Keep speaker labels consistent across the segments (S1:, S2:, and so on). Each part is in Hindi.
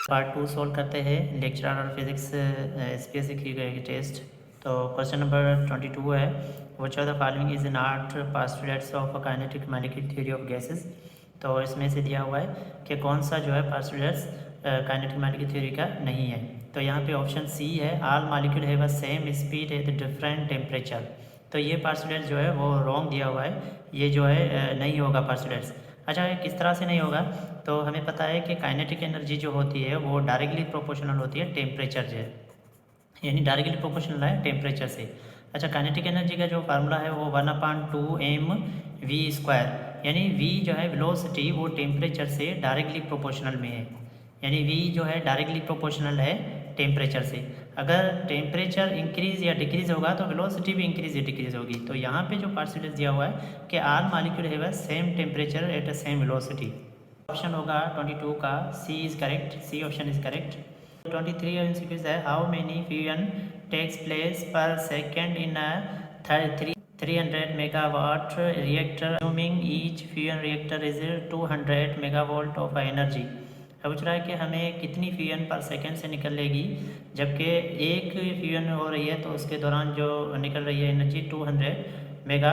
S1: पार्ट 2 सॉल्व करते हैं लेक्चर और फिजिक्स एसपीएस की गई टेस्ट। तो क्वेश्चन नंबर 22 है, which of the following is not postulates of kinetic molecule theory of gases. तो इसमें से दिया हुआ है कि कौन सा जो है पोस्टुलेट्स काइनेटिक मॉलिक्यूल थ्योरी का नहीं है। तो यहाँ पे ऑप्शन सी है, all molecule have a same speed at different temperature. तो ये पोस्टुलेट जो है वो रॉन्ग दिया हुआ है, ये जो है नहीं होगा पोस्टुलेट्स। अच्छा, किस तरह से नहीं होगा? तो हमें पता है कि काइनेटिक एनर्जी जो होती है वो डायरेक्टली प्रोपोर्शनल होती है टेम्परेचर से, यानी डायरेक्टली प्रोपोर्शनल है टेम्परेचर से। अच्छा, काइनेटिक एनर्जी का जो फार्मूला है वो 1/2mv², यानी v जो है वेलोसिटी वो टेम्परेचर से डायरेक्टली प्रोपोर्शनल में है, यानी v जो है डायरेक्टली प्रोपोर्शनल है टेम्परेचर से। अगर टेम्परेचर इंक्रीज या डिक्रीज होगा तो वेलोसिटी भी इंक्रीज या डिक्रीज होगी। तो यहाँ पे जो परसेंटेज दिया हुआ है कि all molecule have same temperature at a same velocity, option होगा 22 का C is correct, C option is correct. 23 MCQs है, how many fusion takes place per second in a 300 megawatt reactor, assuming each fusion reactor is 200 megawatt of energy. अब पूछ रहा है कि हमें कितनी फ्यूजन पर सेकेंड से निकलेगी, जबकि एक फ्यूजन हो रही है तो उसके दौरान जो निकल रही है एनर्जी 200 मेगा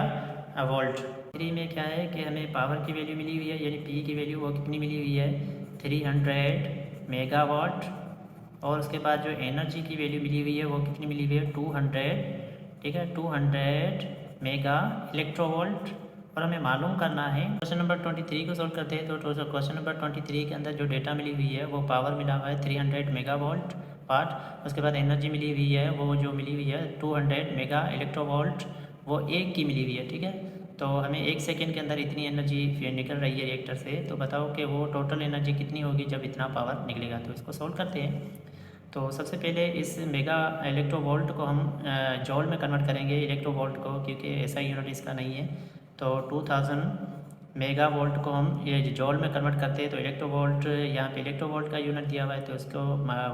S1: वोल्ट। 3 में क्या है कि हमें पावर की वैल्यू मिली हुई है, यानी पी की वैल्यू वो कितनी मिली हुई है 300 मेगावाट, और उसके बाद जो एनर्जी की वैल्यू मिली हुई है वो कितनी मिली हुई है 200, ठीक है 200 मेगा इलेक्ट्रोवोल्ट, और हमें मालूम करना है। क्वेश्चन नंबर 23 को सोल्व करते हैं। तो क्वेश्चन नंबर 23 के अंदर जो डेटा मिली हुई है वो पावर मिला हुआ है 300 मेगावाट वाट, उसके बाद एनर्जी मिली हुई है वो जो मिली हुई है 200 मेगा इलेक्ट्रोवोल्ट, वो एक की मिली हुई है, ठीक है। तो हमें एक सेकेंड के अंदर इतनी एनर्जी निकल रही है रिएक्टर से, तो बताओ कि वो टोटल एनर्जी कितनी होगी जब इतना पावर निकलेगा। तो इसको सोल्व करते हैं। तो सबसे पहले इस मेगा इलेक्ट्रोवोल्ट को हम जॉल में कन्वर्ट करेंगे, इलेक्ट्रोवोल्ट को, क्योंकि ऐसा यूनिट इसका नहीं है। तो 2000 मेगा वोल्ट को हम ये जॉल में कन्वर्ट करते हैं। तो इलेक्ट्रोवोल्ट, यहाँ पे इलेक्ट्रोवोल्ट का यूनिट दिया हुआ है, तो इसको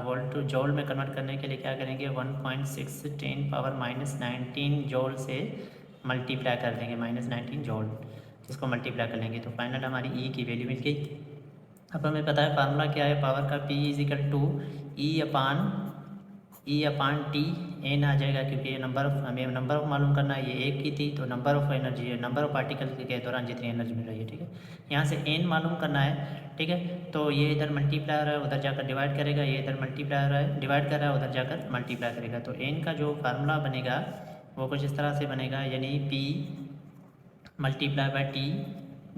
S1: वोल्ट जॉल में कन्वर्ट करने के लिए क्या करेंगे 1.6 × 10⁻⁹ जॉल से मल्टीप्लाई कर देंगे, -19 जॉल, इसको मल्टीप्लाई कर लेंगे तो फाइनल हमारी ई की वैल्यू मिल गई। अब हमें पता है फार्मूला क्या है पावर का, P = E/T n आ जाएगा, क्योंकि ये हमें नंबर ऑफ मालूम करना है, ये एक की थी तो number of energy, number of particle के दौरान जितनी एनर्जी मिल रही है, ठीक है। यहाँ से n मालूम करना है, ठीक है। तो ये इधर मल्टीप्लाई हो रहा है, उधर जाकर डिवाइड करेगा, ये इधर मल्टीप्लाई हो रहा है, डिवाइड कर रहा है, उधर जाकर मल्टीप्लाई करेगा। तो n का जो फार्मूला बनेगा वो कुछ इस तरह से बनेगा, यानी P × T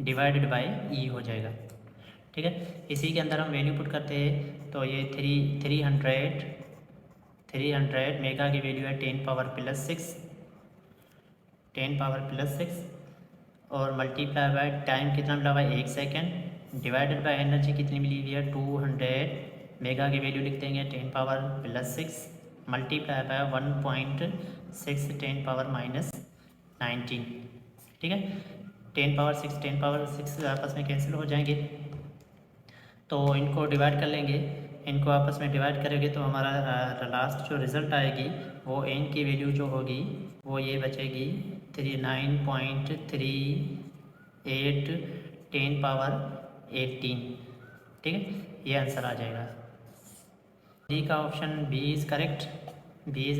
S1: divided by E हो जाएगा, ठीक है। इसी के अंदर हम वैल्यू पुट करते हैं। तो ये 300 मेगा की वैल्यू है 10⁻+6, और मल्टीप्लाई बाय टाइम कितना मिला हुआ है 1 सेकेंड, डिवाइडेड बाय एनर्जी कितनी मिली हुई है 200 मेगा की वैल्यू लिख देंगे 10⁻+6 मल्टीप्लाई बाय 1.6 10⁻−19, ठीक है। 10⁻6 आपस में कैंसिल हो जाएंगे, तो इनको डिवाइड कर लेंगे, इनको आपस में डिवाइड करेंगे तो हमारा लास्ट जो रिज़ल्ट आएगी वो n की वैल्यू जो होगी वो ये बचेगी 9.38 10⁻18, ठीक है। ये आंसर आ जाएगा। डी का ऑप्शन बी इज़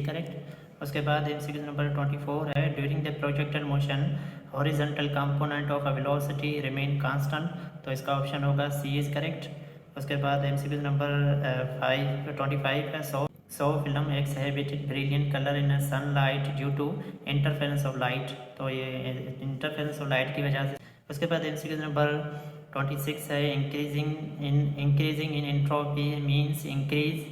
S1: करेक्ट। उसके बाद एमसीक्यू नंबर 24 है, during the projected motion horizontal component of a velocity remain constant. तो इसका ऑप्शन होगा सी इज़ करेक्ट। उसके बाद एमसीक्यू नंबर 25 है, so film exhibited brilliant colour in sunlight due to interference of light. तो ये इंटरफेरेंस ऑफ लाइट की वजह से। उसके बाद एमसीक्यू नंबर 26 है, increasing in entropy means increase.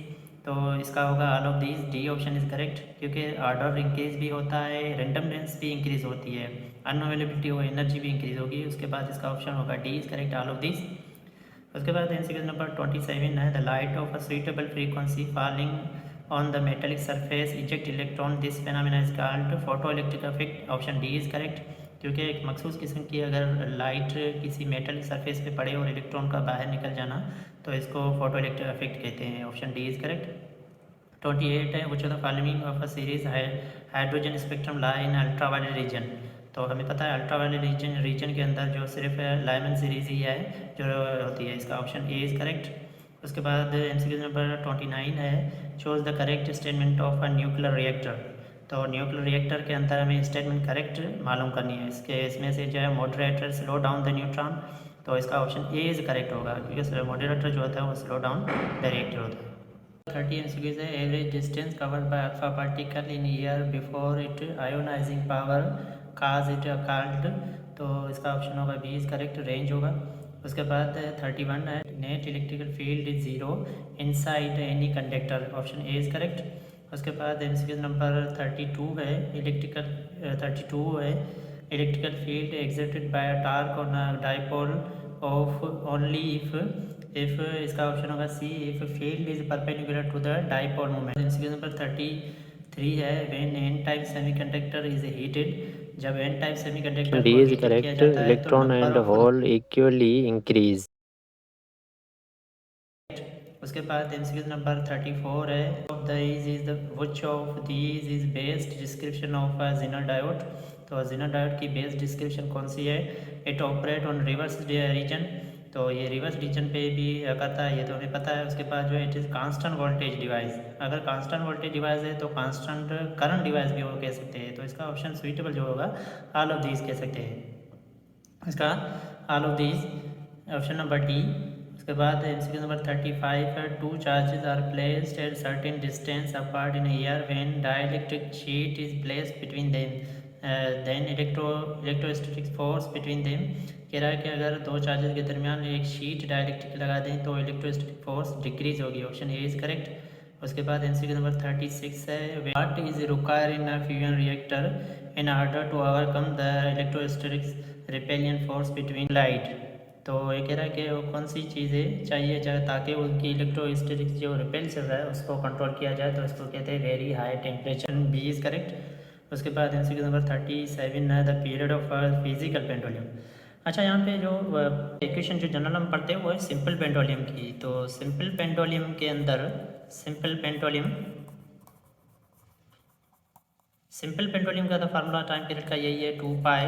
S1: तो इसका होगा all of these, D option is correct, क्योंकि ऑर्डर इंक्रीज भी होता है, रेंडमनेस भी इंक्रीज होती है, अनअवेलेबिलिटी हो एनर्जी भी इंक्रीज होगी। उसके बाद इसका ऑप्शन होगा D is correct, all of these. उसके बाद एमसीक्यू नंबर 27 है, the light of a suitable frequency falling on the metallic surface eject electron, this phenomena is called photo electric effect. Option D is correct, क्योंकि एक मखसूस किस्म की अगर लाइट किसी मेटल सरफेस पे पड़े और इलेक्ट्रॉन का बाहर निकल जाना तो इसको फोटो इलेक्ट्रिक इफेक्ट कहते हैं। Option D is correct. 28 है, which of the following of a series hydrogen spectrum lie in ultraviolet region. तो हमें पता है अल्ट्रावायलेट रीजन के अंदर जो सिर्फ लाइमन सीरीज ही है जो होती है, इसका ऑप्शन ए इज़ करेक्ट। उसके बाद MCQ नंबर 29 है, choose the correct statement of a nuclear reactor. तो न्यूक्लियर रिएक्टर के अंदर हमें स्टेटमेंट करेक्ट मालूम करनी है। इसमें से जो है moderator slow down the neutron, तो इसका ऑप्शन ए इज करेक्ट होगा, क्योंकि मॉडरेटर जो होता है वो स्लो डाउन द रिएक्टर होता है। 30 MCQ है, average distance covered by alpha particle in air before it ionizing power cause it अकाल्ड, तो इसका ऑप्शन होगा बी इज करेक्ट, रेंज होगा। उसके बाद 31 है, net electrical field is zero inside any conductor, option A is correct. उसके बाद MCQ नंबर 32 है, electrical field exerted by a torque on a dipole of only if इसका ऑप्शन होगा C, if field is perpendicular to the dipole moment. MCQ number 33 है, when N type semiconductor is heated, जब एन टाइप सेमीकंडक्टर
S2: डी
S1: को
S2: इज
S1: हीट किया
S2: करेक्ट,
S1: जाता है तो
S2: electron
S1: number
S2: end
S1: of,
S2: whole equally increase.
S1: उसके बाद MCQ नंबर 34 है, of these is the which of these is based description of a zener diode, तो जेनर डायोड की बेस्ड डिस्क्रिप्शन कौन सी है? It operate on reverse region, तो ये रिवर्स रीजन पे भी करता है, ये तो हमें पता है। उसके बाद जो है it is constant voltage device, अगर कांस्टेंट वोल्टेज डिवाइस है तो कांस्टेंट करंट डिवाइस भी वो कह सकते हैं, तो इसका ऑप्शन सुइटेबल जो होगा ऑल ऑफ दीज कह सकते हैं, इसका all of these, option number D. उसके बाद MCQ नंबर 35 है, two charges are placed at certain distance apart in air when dielectric sheet is placed between them, then electrostatic force between them, कह रहा है कि अगर दो चार्जेस के दरमियान एक शीट डाइलेक्ट्रिक लगा दें तो इलेक्ट्रोस्टैटिक फोर्स डिक्रीज होगी, ऑप्शन ए इज करेक्ट। उसके बाद MCQ नंबर 36 है, what is required in a fusion reactor in order to overcome the electrostatic repulsion force between light, तो ये कह रहा है कि वो कौन सी चीज़ें चाहिए जाए ताकि उनकी इलेक्ट्रोस्टैटिक जो रिपेल चल रहा है उसको कंट्रोल किया जाए, तो इसको कहते हैं very high temperature, B is correct. उसके बाद MCQ नंबर 37 है, the period of physical petroleum. अच्छा, यहाँ पे जो इक्वेशन जो जनरल हम पढ़ते हैं वो है सिंपल पेट्रोलियम की, तो सिंपल पेट्रोलियम के अंदर सिंपल पेट्रोलियम का तो फार्मूला टाइम पीरियड का यही है, 2 पाई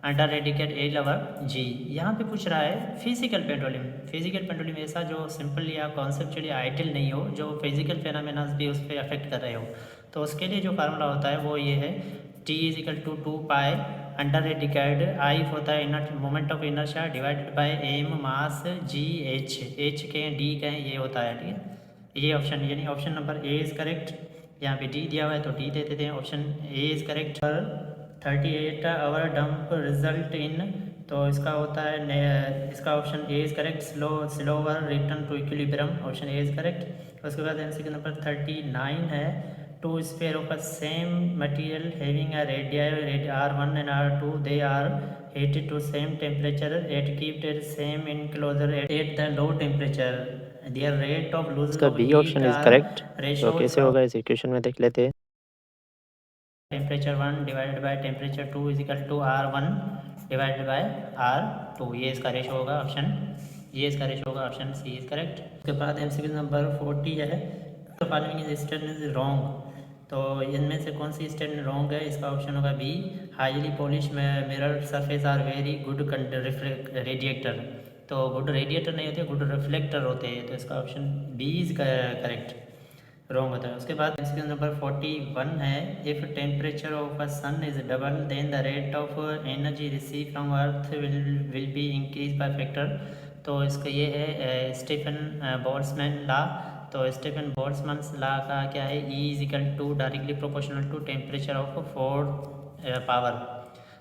S1: अंडर रेडिकेट ए लवर जी। यहाँ पे पूछ रहा है फिजिकल पेट्रोलियम ऐसा जो सिंपल या कॉन्सेप्चुअली आइडियल नहीं हो, जो फिजिकल फेनामेनास भी उस पर अफेक्ट कर रहे हो, तो उसके लिए जो फार्मूला होता है वो ये है, T is equal to 2 pi under रेडिकेट आई होता है inert moment of inertia divided by M mass G H K D का ये होता है, ठीक है। ये ऑप्शन यानी option number A is correct, यहाँ पे डी दिया हुआ है तो डी दे देते हैं, option A is correct. 38 our dump result in, तो इसका होता है इसका option A is correct, slower return to equilibrium, option A is correct. उसके बाद MCQ नंबर 39 है, two sphere of a same material having a radius R1 and R2 they are heated to same temperature at kept at same enclosure at the low temperature, their rate of losses
S2: इसका
S1: of
S2: B
S1: heat
S2: option is
S1: are
S2: correct. तो
S1: ratio
S2: कैसे
S1: from
S2: होगा इस इक्वेशन में देख लेते हैं।
S1: Temperature 1 divided by temperature 2 is equal to R1 divided by R2, ये इसका रेशो होगा, ऑप्शन सी इज करेक्ट। उसके बाद MCQ नंबर 40 है, the following is statement is wrong, तो इनमें से कौन सी स्टेटमेंट रॉन्ग है? इसका ऑप्शन होगा B, highly polish mirror surface are very good radiator, तो गुड रेडिएटर नहीं होते, गुड रिफ्लेक्टर होते हैं, तो इसका option B is correct, wrong होता है। उसके बाद MCQ नंबर 41 है, if temperature of a sun is double then the rate of energy receive from earth will be increase by factor, तो इसका ये है स्टीफन बोल्ट्जमैन लॉ, तो स्टीफन बोल्ट्जमैन लॉ का क्या है, E is equal to directly proportional to temperature of 4 power,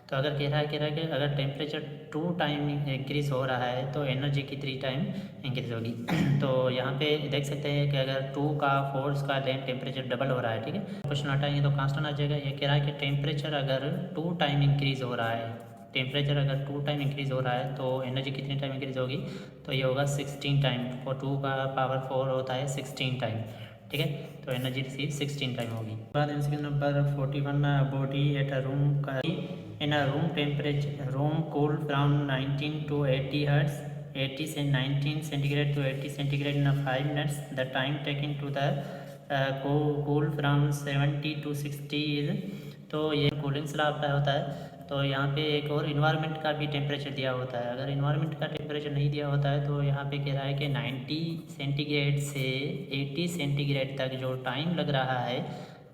S1: तो अगर कह रहा है कि अगर टेम्परेचर 2 टाइम इंक्रीज़ हो रहा है तो एनर्जी की 3 टाइम इंक्रीज़ होगी तो यहाँ पे देख सकते हैं कि अगर 2 का 4 का लेन टेम्परेचर डबल हो रहा है, ठीक है, क्वेश्चन हटाएंगे तो कांस्टेंट आ जाएगा। ये कह रहा है कि टेम्परेचर अगर 2 टाइम इंक्रीज़ हो रहा है, टेम्परेचर अगर 2 टाइम इंक्रीज़ हो रहा है तो एनर्जी कितनी टाइम इंक्रीज़ होगी, तो ये होगा 16 टाइम, और 2 का पावर 4 होता है 16 टाइम, ठीक है, तो एनर्जी रिसीव 16 टाइम होगी। बाद MCQ number 41, body at a room का in a room temperature room cool from 19 to 80 hertz 80 से 19 centigrade to 80 centigrade in a 5 minutes, the time taken to the cool from 70 to 60 is, तो ये कूलिंग स्लैब का होता है, तो यहाँ पे एक और इन्वायरमेंट का भी टेम्परेचर दिया होता है। अगर इन्वायरमेंट का टेम्परेचर नहीं दिया होता है तो यहाँ पे कह रहा है कि 90 सेंटीग्रेड से 80 सेंटीग्रेड तक जो टाइम लग रहा है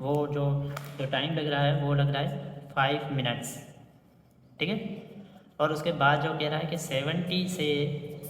S1: वो जो टाइम लग रहा है वो लग रहा है 5 मिनट्स, ठीक है। और उसके बाद जो कह रहा है कि 70 से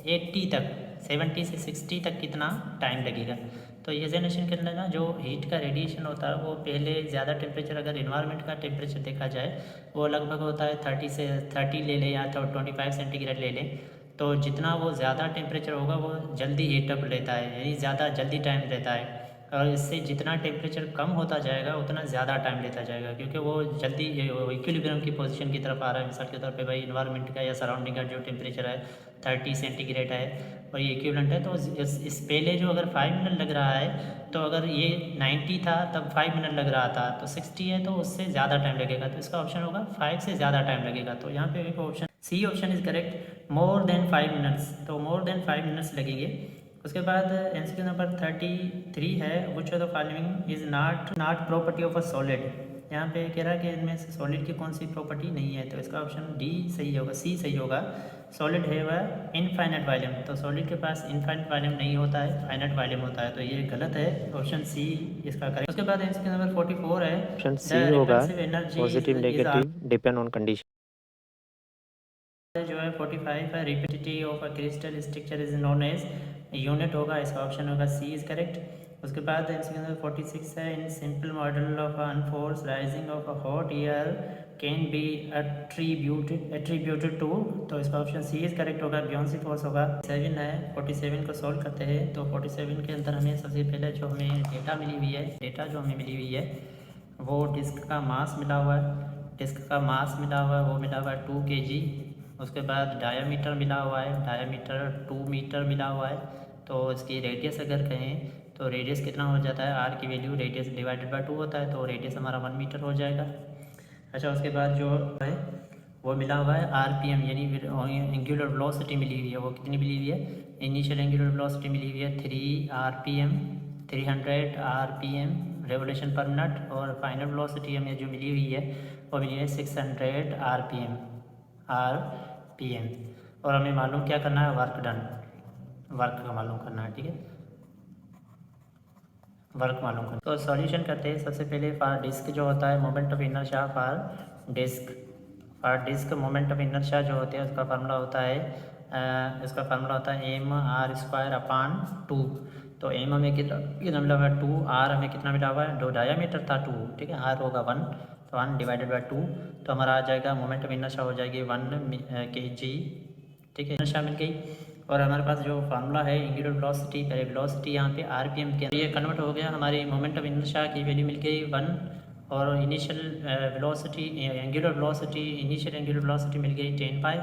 S1: 80 तक, 70 से 60 तक कितना टाइम लगेगा। तो ये जनरेशन के अंदर ना जो हीट का रेडिएशन होता है वो पहले ज़्यादा टेम्परेचर, अगर इन्वायरमेंट का टेम्परेचर देखा जाए वो लगभग होता है 30 ले लें या तो 25 सेंटीग्रेड ले लें, तो जितना वो ज़्यादा टेम्परेचर होगा वो जल्दी हीटअप लेता है, यानी ज़्यादा जल्दी टाइम लेता है। और इससे जितना टेम्परेचर कम होता जाएगा उतना ज़्यादा टाइम लेता जाएगा, क्योंकि वो जल्दी इक्विलिब्रियम की पोजीशन की तरफ आ रहा है। मिसाल के तौर पे भाई इन्वायरमेंट का या सराउंडिंग का जो टेम्परेचर है 30 सेंटीग्रेड है और ये इक्विवेलेंट है, तो इस पहले जो अगर 5 मिनट लग रहा है तो अगर ये 90 था तब 5 मिनट लग रहा था, तो 60 है तो उससे ज़्यादा टाइम लगेगा, तो इसका ऑप्शन होगा 5 से ज़्यादा टाइम लगेगा। तो यहाँ पे एक option C option is correct, more than 5 minutes, तो मोर देन 5 मिनट्स लगेंगे। उसके बाद एमसीक्यू नंबर 33 है, which of the following is not property of a solid. यहाँ पे कह रहा है कि इनमें से सॉलिड की कौन सी प्रॉपर्टी नहीं है, तो इसका ऑप्शन डी सही होगा, सी सही होगा। सॉलिड है वह इनफाइनाइट वॉल्यूम, तो सॉलिड के पास इनफाइनाइट वॉल्यूम नहीं होता है, फाइनाइट वॉल्यूम होता है, तो ये गलत है, ऑप्शन सी इसका करेक्ट। उसके बाद एमसीक्यू नंबर 44 है,
S2: ऑप्शन सी होगा, positive negative depend on condition.
S1: जो है 45 है, repetitive of a crystal structure is known as unit होगा, इसका ऑप्शन होगा सी इज करेक्ट। उसके बाद एमसीक्यू नंबर 46 है, in simple model of unforced rising of a hot air can be attributed to, तो इसका ऑप्शन सी इज करेक्ट होगा, बियॉन्सी फोर्स होगा। 7 है, 47 को सॉल्व करते हैं, तो 47 के अंदर हमें सबसे पहले जो हमें डेटा मिली हुई है, डेटा जो हमें मिली हुई है वो डिस्क का मास मिला हुआ है, डिस्क का मास मिला हुआ है वो मिला हुआ है 2 kg। उसके बाद डायामीटर मिला हुआ है, डायामीटर 2 मीटर मिला हुआ है। तो इसकी रेडियस अगर कहें तो रेडियस कितना हो जाता है, आर की वैल्यू रेडियस डिवाइडेड बाय 2 होता है, तो रेडियस हमारा 1 मीटर हो जाएगा। अच्छा, उसके बाद जो है वो मिला हुआ है आरपीएम, यानी एंगुलर वेलोसिटी मिली हुई है, वो कितनी मिली हुई है, इनिशियल एंगुलर वेलोसिटी मिली हुई है 3 RPM, 300 RPM रेवोल्यूशन पर मिनट, और फाइनल वेलोसिटी हमें जो मिली हुई है वो मिली है 600 RPM। और हमें मालूम क्या करना है, वर्क डन, वर्क का मालूम करना है, ठीक है, वर्क मालूम करना। तो सॉल्यूशन करते हैं। सबसे पहले फॉर डिस्क जो होता है moment of inertia for disc moment of inertia जो होते हैं उसका फार्मूला होता है इसका फार्मूला होता है m/2। तो m हमें कितना मिला हुआ है 2, r हमें कितना मिला हुआ है, जो डायामीटर था 2, ठीक है, r होगा 1, तो 1 डिवाइडेड बाई 2, तो हमारा आ जाएगा मोमेंट ऑफ इनर्शिया हो जाएगी 1 kg, ठीक है, इनर्शिया मिल गई। और हमारे पास जो फार्मूला है एंगुलर वेलोसिटी, पहले वेलोसिटी यहाँ पे आरपीएम के ये कन्वर्ट हो गया, हमारी मोमेंट ऑफ इनर्शिया की वैल्यू मिल गई 1, और initial velocity angular velocity, initial angular velocity मिल गई 10 पाई,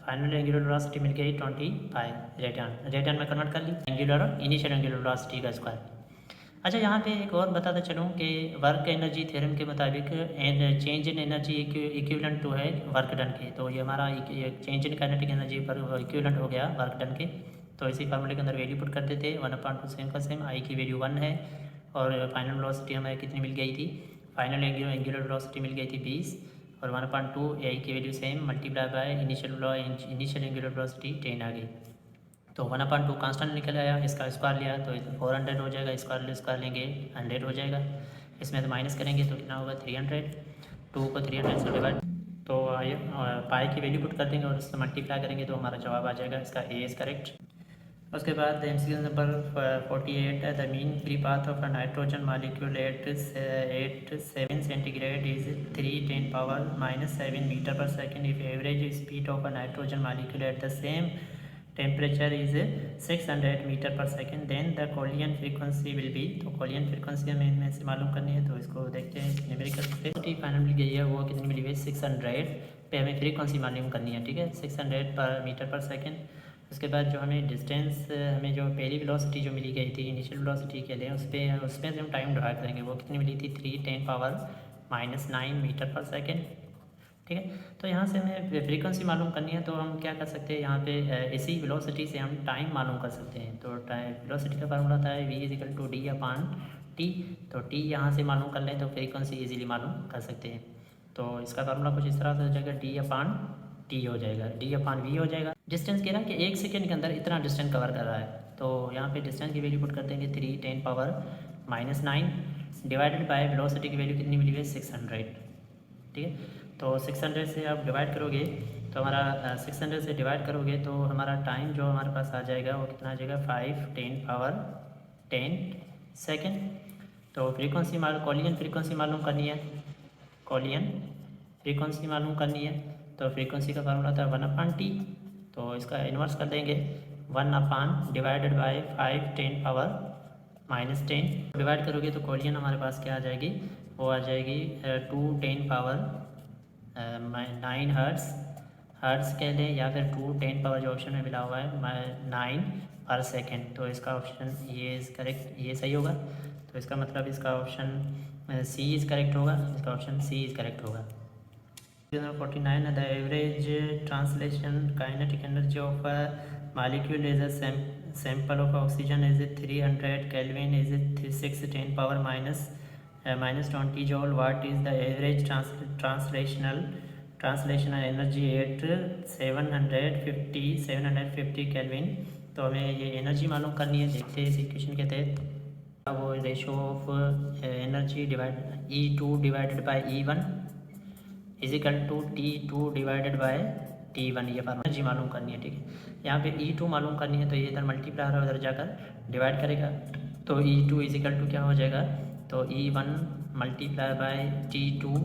S1: फाइनल एंगुलर वेलोसिटी मिल गई 20 पाई रेडियन में कन्वर्ट कर ली एंगुलर इनिशियल एंगुलर वेलोसिटी का स्क्वायर। अच्छा, यहाँ पे एक और बताता चलूँ कि वर्क एनर्जी थ्योरम के मुताबिक change in energy equivalent to है वर्क डन के, तो ये हमारा चेंज इन काइनेटिक एनर्जी पर इक्विवेलेंट हो गया वर्क डन के। तो इसी फार्मूले के अंदर वैल्यू पुट करते थे 1/2 सेम का सेम, आई की वैल्यू 1 है, और फाइनल वेलोसिटी हमें कितनी मिल गई थी, फाइनल एंगुलर वेलोसिटी मिल गई थी 20, और 1/2 आई की value same multiply by initial angular velocity 10 आ गई। तो 1/2 कांस्टेंट निकल आया, इसका स्क्वायर लिया तो 400 हो जाएगा, स्क्वायर लेंगे 100 हो जाएगा, इसमें तो माइनस करेंगे तो कितना होगा 300, 2 को 300 से डिवाइड, तो पाई की वैल्यू पुट कर देंगे और इससे मल्टीप्लाई करेंगे तो हमारा जवाब आ जाएगा, इसका ए इज़ करेक्ट। उसके बाद एमसीक्यू नंबर 48 है, the mean free path of a nitrogen molecule at 7 centigrade is 3 × 10⁻⁻7 metre per second if average speed of a nitrogen molecule at the same temperature is 600 metre per second, then the collision frequency will be, तो कोलियन फ्रीक्वेंसी हमें इनमें से मालूम करनी है, तो इसको देखते हैं न्यूमेरिकल पे फाइनल मिल गई है, वो कितनी मिली हुई है 600 पे हमें फ्रीक्वेंसी मालूम करनी है, ठीक है, 600 पर मीटर पर सेकेंड। उसके बाद जो हमें डिस्टेंस, हमें जो पहली वेलोसिटी जो मिली गई थी इनिशियल वेलोसिटी के लिए उसमें से हम टाइम डिवाइड करेंगे, वो कितनी मिली थी 3 × 10⁻⁹ मीटर पर सेकेंड, ठीक है। तो यहाँ से हमें फ्रीक्वेंसी मालूम करनी है, तो हम क्या कर सकते हैं, यहाँ पे इसी वेलोसिटी से हम टाइम मालूम कर सकते हैं। तो वेलोसिटी का फार्मूला होता है v = d/t, तो t यहाँ से मालूम कर लें तो फ्रीक्वेंसी इजीली मालूम कर सकते हैं। तो इसका फार्मूला कुछ इस तरह से हो जाएगा, डी अपान टी हो जाएगा, डी अपान वी हो जाएगा। डिस्टेंस कह रहा है कि 1 सेकेंड के अंदर इतना डिस्टेंस कवर कर रहा है, तो यहाँ पे डिस्टेंस की वैल्यू पुट कर देंगे 3 10 पावर -9 डिवाइडेड बाय वेलोसिटी की वैल्यू कितनी मिली है 600, ठीक है। तो 600 से आप डिवाइड करोगे तो हमारा 600 से डिवाइड करोगे तो हमारा टाइम जो हमारे पास आ जाएगा वो कितना आ जाएगा 5 10 पावर 10 सेकेंड। तो फ्रीक्वेंसी कॉलियन फ्रीक्वेंसी मालूम करनी है, कॉलियन फ्रीक्वेंसी मालूम करनी है, तो फ्रीक्वेंसी का फार्मूला था 1/t, तो इसका इन्वर्स कर देंगे 1 डिवाइडेड बाय 5 10 पावर -10 डिवाइड करोगे तो कॉलियन हमारे पास क्या आ जाएगी, वो आ जाएगी 2 10 पावर 9 हर्ट्स कह लें, या फिर 2 10 पावर जो ऑप्शन में मिला हुआ है 9 पर सेकेंड। तो इसका ऑप्शन ये इज़ करेक्ट, ये सही होगा। तो इसका मतलब इसका ऑप्शन सी इज़ करेक्ट होगा, इसका ऑप्शन सी इज़ करेक्ट होगा। 49 the average translation kinetic energy of a molecule is a sample of oxygen is 300 Kelvin is 6 10 power -20 joule. What is the average translational energy at 750 Kelvin? तो हमें ये एनर्जी मालूम करनी है, देखते हैं इस इक्वेशन के तहत। वो ratio of energy divide E2 divided by E1 is equal to T2 divided by T1, ये एनर्जी मालूम करनी है, ठीक है। यहाँ पे E2 मालूम करनी है, तो ये इधर मल्टीप्लाई है, उधर जाकर डिवाइड करेगा, तो E2 इजिकल टू क्या हो जाएगा, तो E1 multiply by T2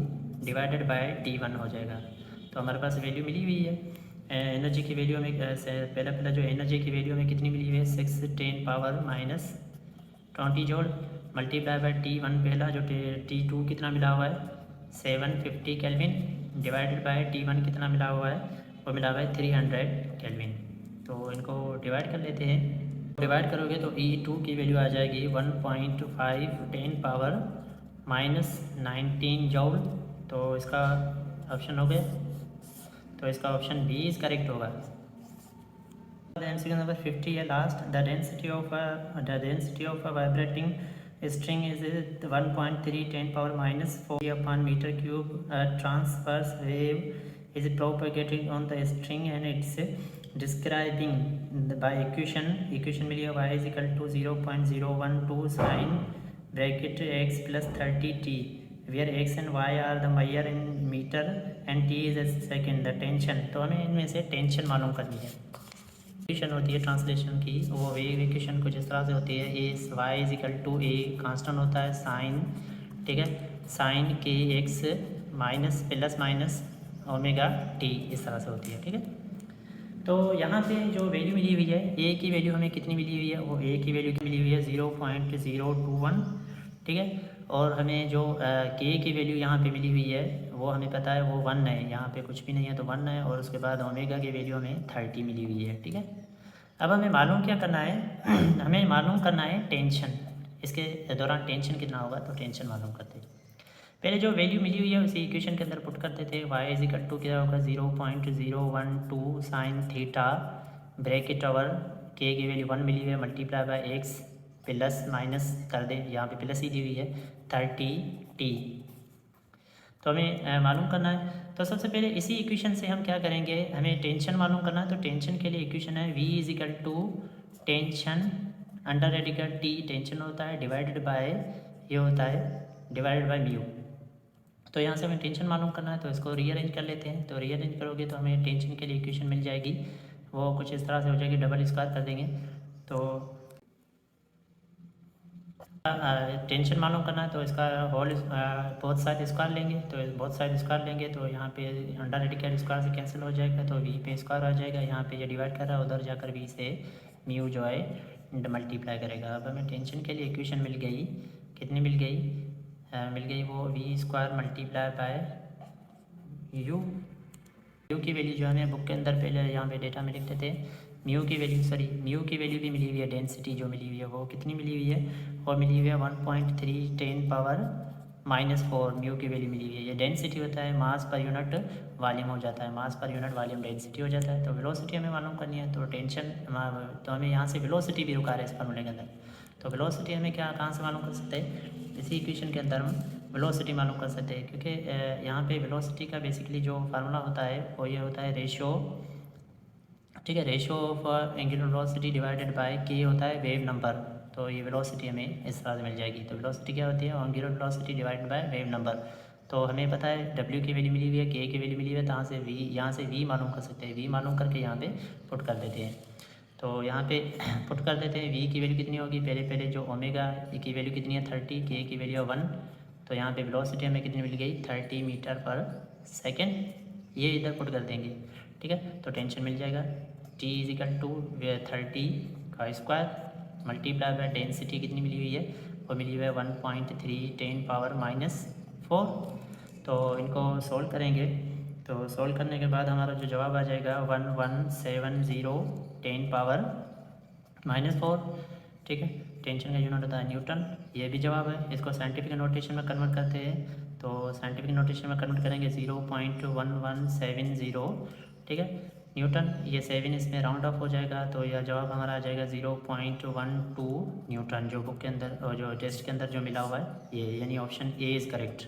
S1: divided by T1 हो जाएगा। तो हमारे पास वैल्यू मिली हुई है एनर्जी की वैल्यू में, पहला जो एनर्जी की वैल्यू में कितनी मिली हुई है 6 10 power -20 joule multiply by T1 पहला, जो T2 कितना मिला हुआ है 750 केल्विन डिवाइडेड बाय T1 कितना मिला हुआ है, वो मिला हुआ है 300 केल्विन। तो इनको डिवाइड कर लेते हैं, डिवाइड करोगे तो E2 की वैल्यू आ जाएगी 1.5 10 पावर -19 जूल। तो इसका ऑप्शन हो गया, तो इसका ऑप्शन बी इज़ करेक्ट होगा। एमसीक्यू नंबर 50 है last. The density of a vibrating string is 1.3 10 power -4 upon meter cube. A transverse wave is propagating on the string and it's describing by equation मिली है y is equal to 0.012 sin bracket x plus 30t, where x and y are the measure in meter and t is a second the tension। तो हमें इनमें से टेंशन मालूम करनी है। इक्वेशन होती है ट्रांसलेशन की, वो वेव इक्वेशन कुछ इस तरह से होती है, A Y is equal to A constant होता है साइन, ठीक है, साइन के x minus plus minus omega T, इस तरह से होती है, ठीक है। तो यहाँ पे जो वैल्यू मिली हुई है ए की वैल्यू हमें कितनी मिली हुई है, वो ए की वैल्यू मिली हुई है 0.021, ठीक है। और हमें जो के की वैल्यू यहाँ पे मिली हुई है वो हमें पता है वो 1 है, यहाँ पे कुछ भी नहीं है तो 1 है, और उसके बाद ओमेगा की वैल्यू हमें 30 मिली हुई है, ठीक है। अब हमें मालूम क्या करना है हमें मालूम करना है टेंशन, इसके दौरान टेंशन कितना होगा, तो टेंशन मालूम करते हैं। पहले जो वैल्यू मिली हुई है उसी इक्वेशन के अंदर पुट करते थे, y इज इक्वल टू क्या होगा 0.012 साइन थीटा ब्रैकेट ओवर के की वैल्यू 1 मिली हुई है multiply by x plus minus कर दें, यहाँ पे प्लस ही दी हुई है 30t। तो हमें मालूम करना है, तो सबसे पहले इसी इक्वेशन से हम क्या करेंगे, हमें टेंशन मालूम करना है। तो टेंशन के लिए इक्वेशन है v is equal to tension under radical t tension होता है डिवाइडेड बाय ये होता है डिवाइडेड बाय म्यू। तो यहाँ से हमें टेंशन मालूम करना है, तो इसको रीअरेंज कर लेते हैं। तो रीअरेंज करोगे तो हमें टेंशन के लिए इक्वेशन मिल जाएगी, वो कुछ इस तरह से हो जाएगी, डबल स्क्वायर कर देंगे। तो टेंशन मालूम करना है, तो इसका होल बोथ साइड स्क्वायर लेंगे, तो बोथ साइड स्क्वायर लेंगे तो यहाँ पे अंडर रेडिकल स्क्वायर से कैंसिल हो जाएगा, तो वी पे स्क्वायर आ जाएगा, यहाँ पे ये डिवाइड कर रहा है, उधर जाकर वी से म्यू जो है मल्टीप्लाई करेगा। अब हमें टेंशन के लिए इक्वेशन मिल गई, कितनी मिल गई वो V square multiply by U की वैल्यू जो हमें बुक के अंदर पहले यहाँ पे डेटा में लिखते थे, म्यू की वैल्यू भी मिली हुई है, डेंसिटी जो मिली हुई है वो कितनी मिली हुई है, वो मिली हुई है 1.3 10 पावर -4 म्यू की वैल्यू मिली हुई है। ये डेंसिटी होता है, मास पर यूनिट वॉल्यूम हो जाता है, मास पर यूनिट वॉल्यूम डेंसिटी हो जाता है। तो वेलोसिटी हमें मालूम करनी है, तो टेंशन तो हमें यहाँ से वेलोसिटी भी रुका रहा है इस फॉर्मूले के अंदर। तो वेलोसिटी हमें कहाँ से मालूम कर सकते हैं, इसी इक्वेशन के अंदर हम वेलोसिटी मालूम कर सकते हैं, क्योंकि यहाँ पे वेलोसिटी का बेसिकली जो फार्मूला होता है वो ये होता है रेशियो, ठीक है, ratio of angular velocity divided by के होता है वेव नंबर। तो ये वेलोसिटी हमें इस तरह से मिल जाएगी। तो वेलोसिटी क्या होती है, angular velocity divided by wave number. तो हमें पता है W की वैल्यू मिली हुई है, K की वैल्यू मिली हुई है, यहाँ से यहाँ से V मालूम कर सकते हैं। V मालूम करके यहाँ पे पुट कर देते हैं। तो यहाँ पे पुट कर देते हैं। V की वैल्यू कितनी होगी, पहले जो ओमेगा की वैल्यू कितनी है 30, K की वैल्यू है 1। तो यहाँ पे वेलोसिटी हमें कितनी मिल गई 30 मीटर पर सेकेंड। ये इधर पुट कर देंगे, ठीक है। तो टेंशन मिल जाएगा T इजिकल टू 30 का स्क्वायर मल्टीप्लाई बाय डेंसिटी कितनी मिली हुई है, वो मिली हुई है 1.3 10⁻⁴। तो इनको सोल्व करेंगे। तो सोल्व करने के बाद हमारा जो जवाब आ जाएगा 1170 10⁻⁴, ठीक है। टेंशन का यूनिट होता है न्यूटन। ये भी जवाब है। इसको साइंटिफिक नोटेशन में कन्वर्ट करते हैं। तो साइंटिफिक नोटेशन में कन्वर्ट करेंगे 0.1170, ठीक है, न्यूटन। ये 7 इसमें राउंड ऑफ हो जाएगा, तो यह जवाब हमारा आ जाएगा 0.12 न्यूटन, जो बुक के अंदर और जो टेस्ट के अंदर जो मिला हुआ है ये, यानी ऑप्शन ए इज़ करेक्ट।